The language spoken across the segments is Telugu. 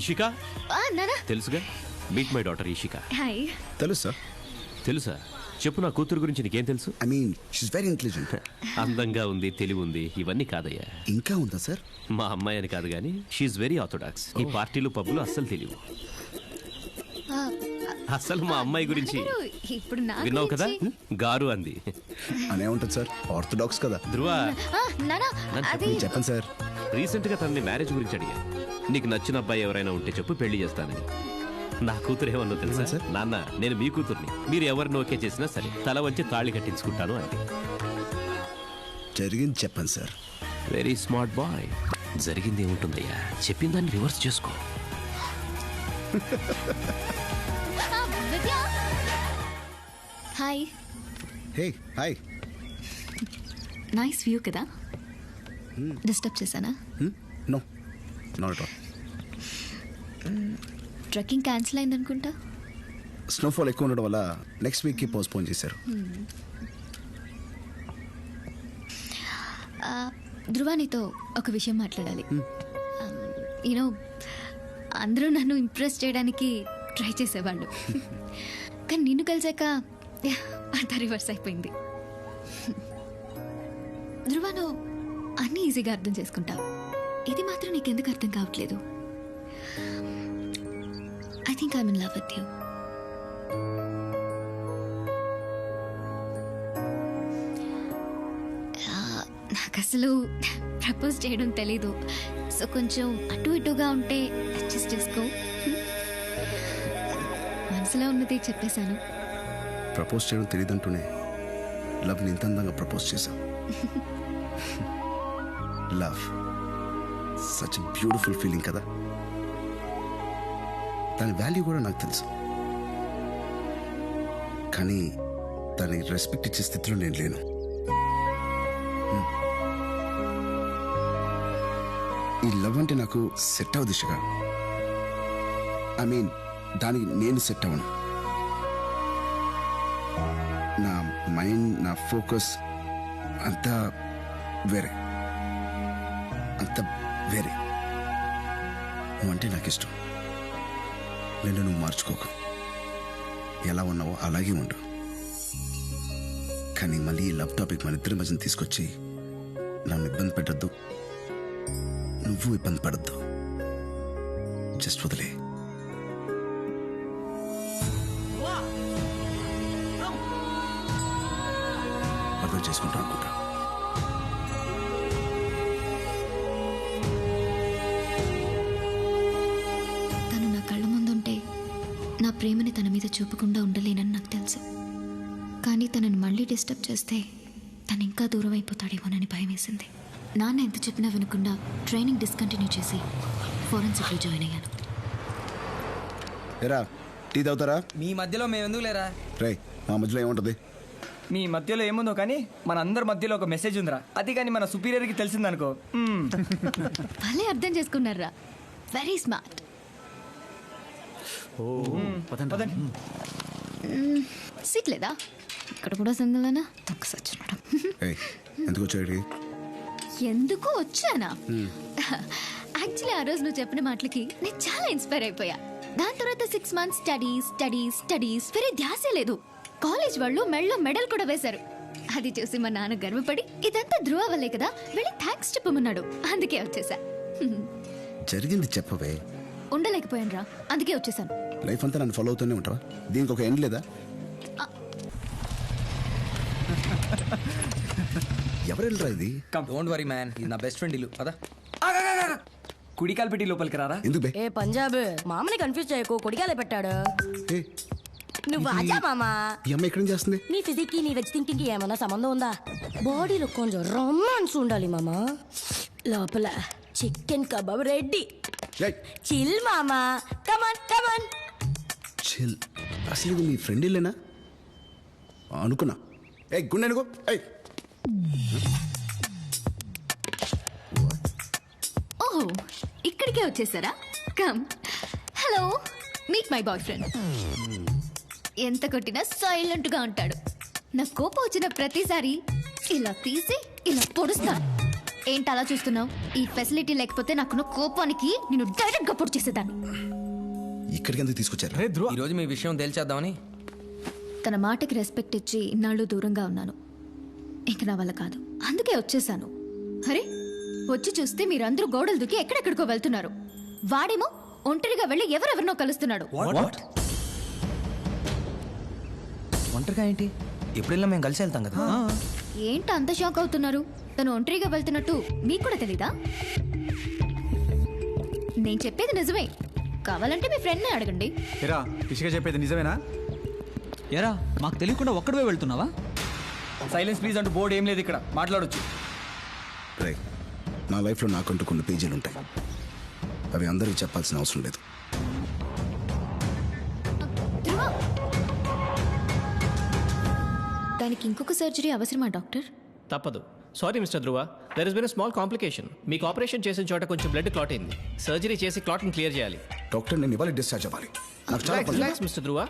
ఇషిక నానా తెలుసుగా, meet my daughter Ishika. Hi. తెలుసా? చెప్పు, నా కూతురు గురించి నీకేం తెలుసు? I mean she's very intelligent. అందంగా ఉంది, తెలివి ఉంది, ఇవన్నీ కాదయ్యా. ఇంకా ఉందా సార్? మా అమ్మాయి అని కాదు కానీ షీఈ్ వెరీ ఆర్థోడాక్స్. ఈ పార్టీలు పబ్బులు అస్సలు తెలియవు. అసలు మా అమ్మాయి గురించి ఇప్పుడు విన్నావు కదా, గారు అంది. అనే ఉంటుంది సార్, ఆర్థోడాక్స్ కదా. ధ్రువ, నానా అది చెప్పండి సార్. రీసెంట్ గా తనని మ్యారేజ్ గురించి అడిగా. నీకు నచ్చిన అబ్బాయి ఎవరైనా ఉంటే చెప్పు, పెళ్లి చేస్తానని. నా కూతురు ఏమన్నా తెలుసా? నాన్న, నేను మీ కూతుర్ని, మీరు ఎవరిని ఓకే చేసినా సరే తల వంచి తాళి కట్టించుకుంటాను అంటే. జరిగింది చెప్పండి సార్. Very smart boy. జరిగింది ఏముంటుందయ్యా, చెప్పిన దాన్ని రివర్స్ చేసుకో. Hi. Hey hi. Nice view కదా. డిస్టర్బ్ చేశానా? No, not at all. Trekking cancel అయింది అనుకుంటా. స్నోఫాల్ ఎక్కువ ఉండడం వల్ల నెక్స్ట్ వీక్కి పోస్ట్పోన్ చేశారు. ధ్రువ, నీతో ఒక విషయం మాట్లాడాలి. యూనో, అందరూ నన్ను ఇంప్రెస్ చేయడానికి ట్రై చేసేవాళ్ళు, కానీ నిన్ను కలిసాక అంతా రివర్స్ అయిపోయింది. ధ్రువ, నువ్వు అన్నీ ఈజీగా అర్థం చేసుకుంటావు. ఇది మాత్రం నీకెందుకు అర్థం కావట్లేదు? I think I'm in love with you. నాకు అసలు ప్రపోజ్ చేయడం తెలీదు. సో కొంచెం అటు ఇటుగా ఉంటే అడ్జస్ట్ చేసుకో. మనసులో ఉన్నది చెప్పేశాను. ప్రపోజ్ చేయడం తెలియదంటూనే లవ్ని ఇంత అందంగా ప్రపోజ్ చేశాం. లవ్ సచ్ బ్యూటిఫుల్ ఫీలింగ్ కదా. దాని వాల్యూ కూడా నాకు తెలుసు, కానీ దానికి రెస్పెక్ట్ ఇచ్చే స్థితిలో నేను లేను. ఈ లవ్ అంటే నాకు సెట్ అవ్వదు దిశగా. ఐ మీన్ దానికి నేను సెట్ అవ్వను. నా మైండ్, నా ఫోకస్ అంతా వేరే, అంత వేరే. నువ్వంటే నాకు ఇష్టం. నేను నువ్వు మార్చుకోకు, ఎలా ఉన్నావో అలాగే ఉండు. కానీ మళ్ళీ ఈ లవ్ టాపిక్ మన ఇద్దరి మధ్యన తీసుకొచ్చి నన్ను ఇబ్బంది పెట్టద్దు, నువ్వు ఇబ్బంది పడద్దు. జస్ట్ వదిలే. అర్థం చేసుకుంటా అనుకుంటా. తను నా కళ్ళ ముందుంటే నా ప్రేమని తన మీద చూపకుండా ఉండలేనని నాకు తెలుసు. కానీ తనని మళ్ళీ డిస్టర్బ్ చేస్తే తను ఇంకా దూరం అయిపోతాడేమోనని భయం వేసింది. నాన్న ఎంత చెప్పినా వినకుండా ట్రైనింగ్ డిస్కంటిన్యూ చేసి ఫోరెన్సిక్లో జాయిన్ అయ్యాను. ఏరా, టీ తాగుతారా? మీ మధ్యలో మేము ఎందుకు లేరా? రే, మా మధ్యలో ఏముంటుంది? మీ మధ్యలో ఏముందో కానీ మన అందరి మధ్యలో ఒక మెసేజ్ ఉందిరా. అది కానీ మన సుపీరియర్కి తెలిసిందనుకో. భలే అర్థం చేసుకున్నారా, వెరీ స్మార్ట్. సీట్ లేదా? ఇక్కడ కూడా సింగిల్నా? తొక్కసొచ్చున్నాడు. ఎందుకు వచ్చాడు? ఎందుకు వచ్చానా? యాక్చువల్లీ ఆ రోజు నువ్వు చెప్పిన మాటలకి నేను చాలా ఇన్స్పైర్ అయిపోయా. దాని తర్వాత 6 months స్టడీస్ వేరే ధ్యాసే లేదు. కాలేజ్ వాళ్ళు మెడలో మెడల్ కూడా వేశారు. అది చూసి మా నాన్న గర్వపడి ఇదంతా ధ్రువ వల్లే కదా, వెళ్ళి థ్యాంక్స్ చెప్పమన్నాడు. అందుకే వచ్చేసా. జరిగింది చెప్పవే. ఉండలేకపోయాను రా, అందుకే వచ్చేసాను. లైఫ్ అంతా నన్ను ఫాలో అవుతూనే ఉంటావా? దీనికి ఒక ఎండ్ లేదా? ఎవరెళ్ళరా ఇది? డోంట్ వరీ మ్యాన్, ఇది నా బెస్ట్ ఫ్రెండ్ ఇల్లు. పదా కుడికాలు పెట్టి లోపలికి రారా. ఎందుకు బే? ఏ పంజాబ్, మామని కన్ఫ్యూజ్ చేయకు. కొడిగాలే పెట్టాడు. నువ్వు ఆజా మామా. ఈ అమ్మాయి ఎక్కడేం చేస్తుంది? నీ ఫిజిక్ కి నీ వెజ్ థింకింగ్ కి ఏమన్నా సంబంధం ఉందా? బాడీలో కొంచెం రొమాన్స్ ఉండాలి మామా. లోపల చికెన్ కబాబ్ రెడీ. చిల్ మామా, కమాన్ కమాన్. చిల్. అసలు ఇది మీ ఫ్రెండ్ ఇల్లేనా అనుకున్నా. ఏ గుండె అనుకో. ఓహో, ఇక్కడికే వచ్చేసారా? Come. Hello, meet my boy friend. ఎంత కొట్టినా సైలెంట్ గా ఉంటాడు. నా కోపం వచ్చిన ప్రతిసారి ఇలా తీసి ఇలా పొడుస్తాను. ఏంటి అలా చూస్తున్నావు? ఈ ఫెసిలిటీ లేకపోతే నాకున్న కోపానికి నేను డైరెక్ట్ గా పొడి చేసేదాన్ని. ఇక్కడికి ఎందుకు తీసుకొచ్చారు? ఈ రోజు మీ విషయం తేల్చేద్దామని. తన మాటకి రెస్పెక్ట్ ఇచ్చి ఇన్నాళ్ళు దూరంగా ఉన్నాను. ఇంక నా వల్ల కాదు, అందుకే వచ్చేసాను. అరే వచ్చి చూస్తే మీరందరూ గోడలు దూకి ఎక్కడెక్కడికో వెళ్తున్నారు. వాడేమో ఒంటరిగా వెళ్ళి ఎవరెవరినో కలుస్తున్నాడు. ఒంటరిగా ఏంటి? ఎప్పుడెల్లా మేము కలిసి వెళ్తాం కదా. ఏంటి అంత షాక్ అవుతున్నారు? తను ఒంటరిగా వెళ్తున్నట్టు మీకు కూడా తెలీదా? నేను చెప్పేది నిజమే, కావాలంటే మీ ఫ్రెండ్నే అడగండి. ఎరా పిచ్చిగా చెప్పేది నిజమేనా? ఎరా మాకు తెలియకుండా ఒక్కడివే వెళ్తున్నావా? సైలెన్స్ ప్లీజ్ అంటూ బోర్డు ఏం లేదు ఇక్కడ, మాట్లాడొచ్చు. రే, నా లైఫ్లో నాకంటూ కొన్ని పేజీలు ఉంటాయి, అవి అందరికీ చెప్పాల్సిన అవసరం లేదు. ధ్రువ, దానికి ఇంకొక సర్జరీ అవసరమా డాక్టర్? తప్పదు. Sorry mister Dhruva, there is been small complication. మీకు ఆపరేషన్ చేసిన చోట కొంచెం బ్లడ్ క్లాట్ అయింది. సర్జరీ చేసి క్లాట్ని క్లియర్ చేయాలి. డాక్టర్, నేను ఇవాళ డిశ్చార్జ్ అవ్వాలి. నాకు చాలా పనులు. Relax mister Dhruva,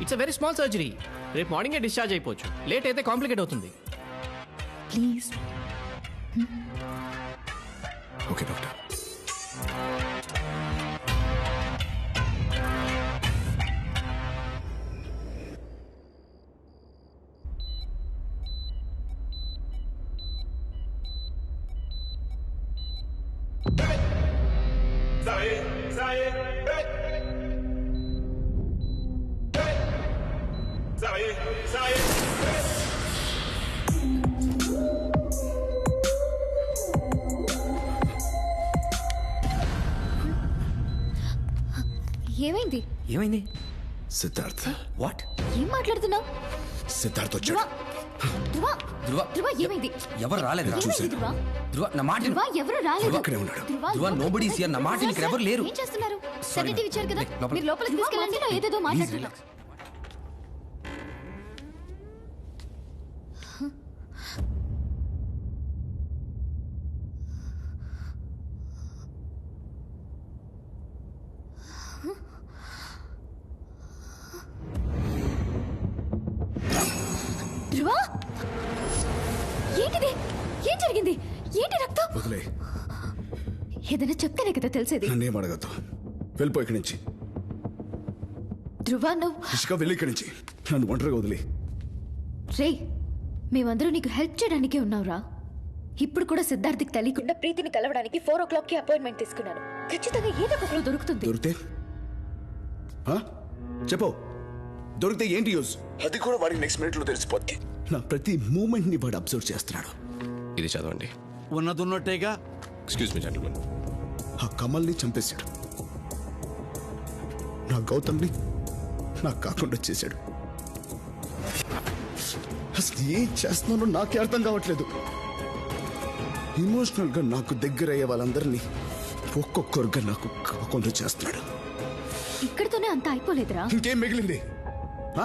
it's a very small surgery. రేపు మార్నింగే డిశ్చార్జ్ అయిపోవచ్చు. లేట్ అయితే కాంప్లికేట్ అవుతుంది. ప్లీజ్. Okay doctor. ఏమైంది? ఏమైంది? సిద్ధార్థ్. వాట్? ఏం మాట్లాడుతున్నావు? సిద్ధార్థ్ ధ్రువ, వచ్చాడు. ధ్రువ, ధ్రువ, ధ్రువ ఏమైంది? ఎవరు రాలేదు. ఏమైంది ధ్రువ? ధ్రువ నా మాట ధ్రువ ఎవరు రాలేదు. అక్కడే ఉన్నాడు. ధ్రువ, nobody is here. నా మాట ఇక్కడ ఎవరు లేరు. ఏం చేస్తున్నారు? సెడేటివ్ ఇచ్చారు కదా, లోపల. మీరు లోపలికి తీసుకెళ్ళండి. నా ఏదేదో మాట్లాడుతున్నా. ధ్రువ, ఏంటిది? ఏం జరిగింది? ఏంటి రక్తం? వదిలే, ఏదైనా చెప్తేనే కదా తెలిసేది. నన్నేం అడగద్దు. వెళ్ళిపో ఇక్కడి నుంచి. ధ్రువ నువ్వు ఇసుక వెళ్ళి ఇక్కడి నుంచి. నన్ను ఒంటరిగా వదిలే. రే, మేమందరూ నీకు హెల్ప్ చేయడానికే ఉన్నావురా. ఇప్పుడు కూడా సిద్ధార్థికి తెలియకుండా ప్రీతిని కలవడానికి 4 o'clockకి అపాయింట్మెంట్ తీసుకున్నాను. ఖచ్చితంగా ఏదో ఒకరు దొరుకుతుంది. దొరికితే చెప్పు. దొరికితే ఏంటి యూజ్? అది కూడా వాడికి నెక్స్ట్ మినిట్లో తెలిసిపోద్ది. నా ప్రతి మూమెంట్ ని వాడు అబ్జర్వ్ చేస్తున్నాడు. ఇది చదవండి. ఉన్నదున్నట్టేగా. Excuse me gentlemen. ఆ కమల్ని చంపేశాడు. నా గౌతమ్ని నాకు కాకుండా చేశాడు. అసలు ఏం చేస్తున్నానో నాకే అర్థం కావట్లేదు. ఎమోషనల్ గా నాకు దగ్గర అయ్యే వాళ్ళందరినీ ఒక్కొక్కరుగా నాకు కాకుండా చేస్తున్నాడు. ఇక్కడితోనే అంత అయిపోలేదురా. ఇంకేం మిగిలింది? ఆ?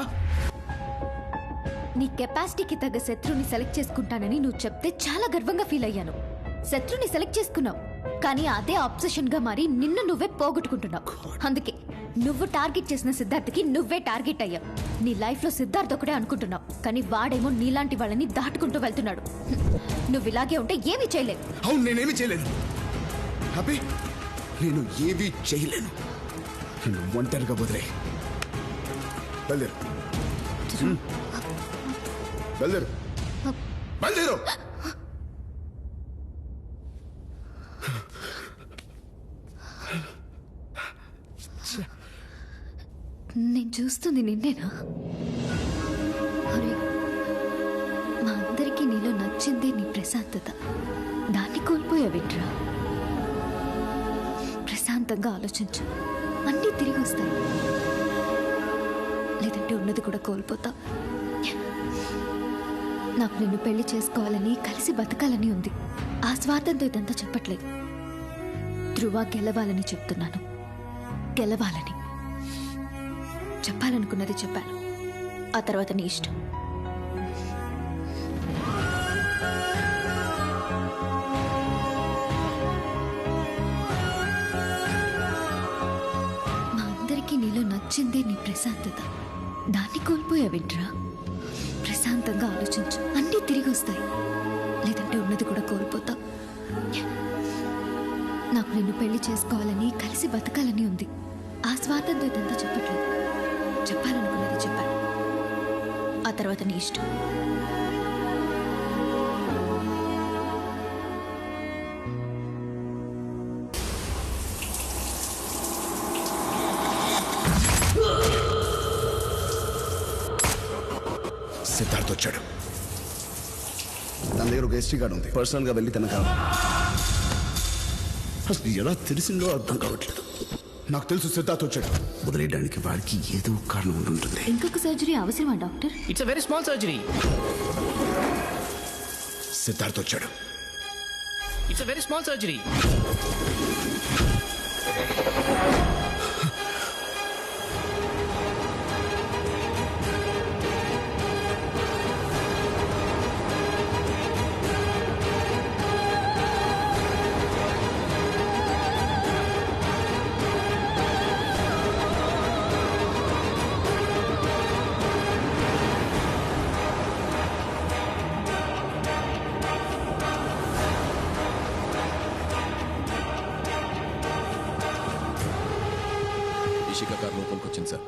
నీ కెపాసిటీకి తగ్గ శత్రువుని సెలెక్ట్ చేసుకుంటానని నువ్వు చెప్తే చాలా గర్వంగా ఫీల్ అయ్యాను. శత్రువుని సెలెక్ట్ చేసుకున్నావు, కానీ అదే ఆబ్సెషన్ గా మారి నిన్ను నువ్వే పోగొట్టుకుంటున్నావు. అందుకే నువ్వు టార్గెట్ చేసిన సిద్ధార్థకి నువ్వే టార్గెట్ అయ్యావు. నీ లైఫ్ లో సిద్ధార్థ్ ఒకటే అనుకుంటున్నావు, కానీ వాడేమో నీలాంటి వాళ్ళని దాటుకుంటూ వెళ్తున్నాడు. నువ్వు ఇలాగే ఉంటే ఏమీ చేయలేవు. అవును, నేనేమి చేయలేను. హ్యాపీ, నేను ఏమీ చేయలేను. నేను ఒంటరిగా వదిలే. బయలుదేరు, బయలుదేరు, బయలుదేరు. నేను చూస్తుంది నిన్నేనా? అరే, మా అందరికీ నీలో నచ్చింది నీ ప్రశాంతత. దాన్ని కోల్పోయావిట్రా. ప్రశాంతంగా ఆలోచించు, అన్నీ తిరిగి వస్తాయి. లేదంటే ఉన్నది కూడా కోల్పోతా. నాకు నిన్ను పెళ్లి చేసుకోవాలని, కలిసి బతకాలని ఉంది. ఆ స్వార్థంతో ఇదంతా చెప్పట్లేదు. ధ్రువ గెలవాలని చెప్తున్నాను. గెలవాలని చెప్పాలనుకున్నది చెప్పాను. ఆ తర్వాత నీ ఇష్టం. మా అందరికీ నీలో నచ్చిందే నీ ప్రశాంతత. దాన్ని కోల్పోయావింట్రా. ప్రశాంతంగా ఆలోచించు, అన్నీ తిరిగి వస్తాయి. లేదంటే ఉన్నది కూడా కోల్పోతా. నిన్ను పెళ్లి చేసుకోవాలని కలిసి బతకాలని ఉంది. ఆ స్వాతంతో ఇదంతా చెప్పట్లేదు. చెప్పాలనుకున్నది చెప్పాను. ఆ తర్వాత నీ ఇష్టం. సిద్ధార్థ్ వచ్చాడు. తన దగ్గర ఒక ఎస్టీ కార్డు ఉంది. పర్సనల్ గా వెళ్ళి తనకు అసలు ఎలా తెలిసిందో అర్థం కావట్లేదు. నాకు తెలుసు సిద్ధార్థ్ వచ్చాడు. వదిలేయడానికి వాడికి ఏదో కారణం ఉంటుంది. ఇంకొక సర్జరీ అవసరమా doctor? It's a very small surgery. Siddharth వచ్చాడు. It's a very small surgery. Ishika car లోపలికి వచ్చింది సార్.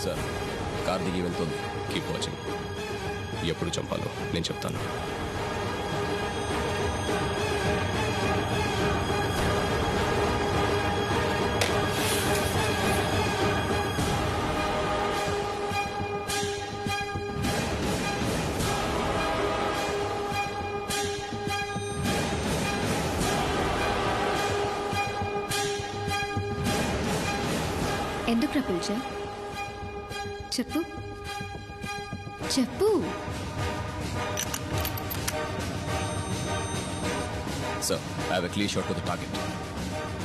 సార్ కార్ దిగి వెళ్తుంది. Keep watching. ఎప్పుడు చంపాలో నేను చెప్తాను. ఎందుకు పిలిచా? చెప్పు చెప్పు. Sir I have a clear shot to the target.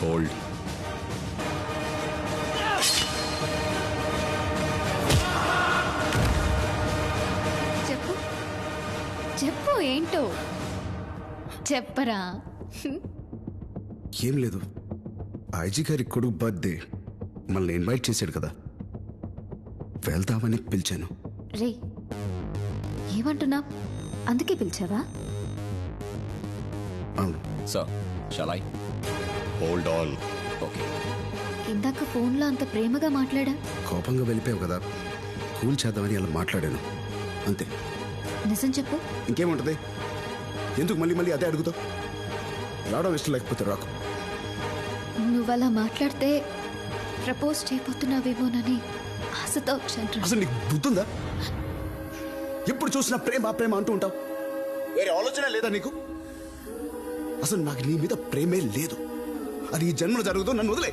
Hold. చెప్పు చెప్పు. ఏంటో చెప్పరా. ఏం లేదు, ఐజీ గారి కొడుకు బర్త్డే మనల్ని ఇన్వైట్ చేశాడు కదా, వెళ్తామని పిలిచాను. రే ఏమంటున్నా? అందుకే పిలిచావా? అవును. Sir shawl I hold on? Okay. ఇందాక ఫోన్లో అంత ప్రేమగా మాట్లాడా. కోపంగా వెళ్ళిపోయావు కదా, కూల్ చేద్దామని అలా మాట్లాడాను అంతే. నిజం చెప్పు. ఇంకేముంటది? ఎందుకు మళ్ళీ మళ్ళీ అదే అడుగుతావు? రావడం ఇష్టం లేకపోతే రాకు. నువ్వలా మాట్లాడితే ప్రపోజ్ చేయబోతున్నావేమోనని ఆశతో వచ్చాను. అసలు నీకు బుద్ధుందా? ఎప్పుడు చూసినా ప్రేమ ప్రేమ అంటూ ఉంటావు. వేరే ఆలోచన లేదా నీకు? అసలు నాకు నీ మీద ప్రేమే లేదు. అది ఈ జన్మలో జరుగుతూ నన్ను వదిలే.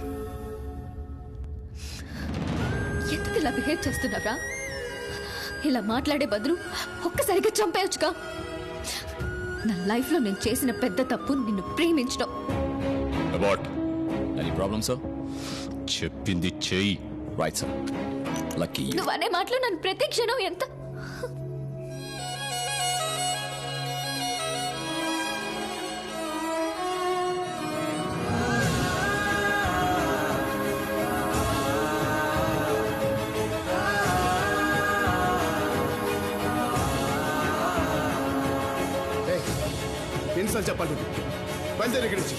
ఎందుకు ఇలా బిహేవ్ చేస్తున్నారా? ఇలా మాట్లాడే బదులు ఒక్కసారిగా చంపేయచ్చుగా. నా లైఫ్లో నేను చేసిన పెద్ద తప్పు నిన్ను ప్రేమించడం. About any problem sir? చెప్పింది చెయ్యి. Right sir. లక్కీ. నువ్వు అనే మాటలు నన్ను ప్రతి క్షణం ఎంత ఎన్నిసార్లు చెప్పాలి? బయలుదేరి ఇక్కడి నుంచి.